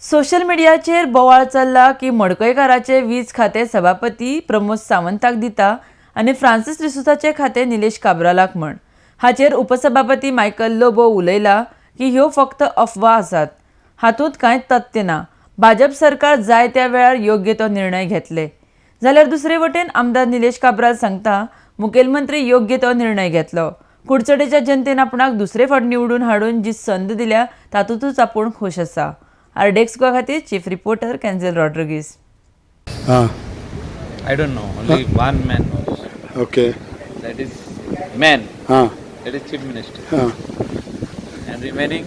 Social मिडियाचेर बोवाळ चल्ला की मडकयकाराचे वीज खाते सभापती प्रमोद सावंताक दिता आनी फ्रांसीस डिसोजाचे खाते निलेश काब्रालाक म्हण. हाचेर उपसभापती मायकल लोबो उलयला की ह्यो फक्त अफवा आसात. हातूंत कांय तथ्य ना. भाजप सरकार जाय त्या वेळार योग्य तो निर्णय घेतले. जाल्यार दुसरे वटेन आमदार निलेश काब्राल सांगता मुखेलमंत्री योग्य तो निर्णय घेतलो. कुडचडेच्या जनतेन आपणाक दुसरे फावट निवडून हाडून जी संद दिल्या तातूंतूच आपूण खूश आसा. आरडेक्स गोवा खातीर chief reporter Kenzel Rodrigues. I don't know. Only one man knows. Okay. That is man. Huh. That is chief minister. Huh. And remaining,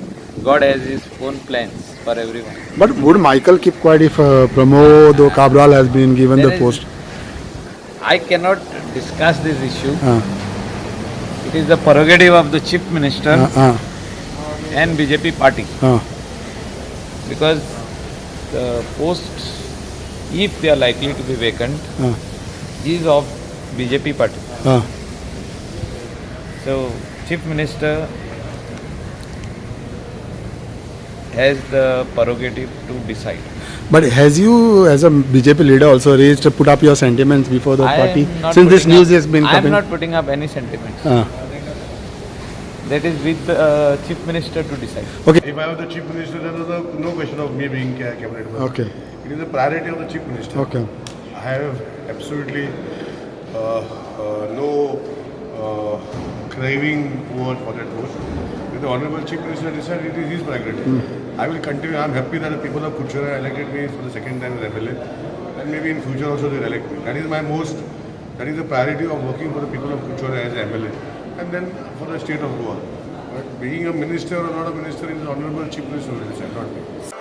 God has His own plans for everyone. But would Michael keep quiet if Pramod or Cabral has been given There the is- post? I cannot discuss this issue. Huh. It is the prerogative of the chief minister and BJP party, Huh. because the posts, if they are likely to be vacant, Huh. is of BJP party. Huh. So chief minister has the prerogative to decide. But has you, as a BJP leader, also put up your sentiments before the party? am not Since this putting news up- has been I am coming. not putting up any sentiments. That is with the chief minister to decide. Okay. If I were the chief minister, then there was no question of me being cabinet minister. Okay. It is the priority of the chief minister. Okay. I have absolutely no craving for that post. If the honorable chief minister decided, it is his prerogative. I will continue. I am happy that the people of Kuchera elected me for the second time as MLA, and maybe in future also they will elect me. That is my that is the priority of working for the people of Kuchera as MLA, and then for the state of Goa. But being a minister or not a minister is the honorable chief minister will decide, not me.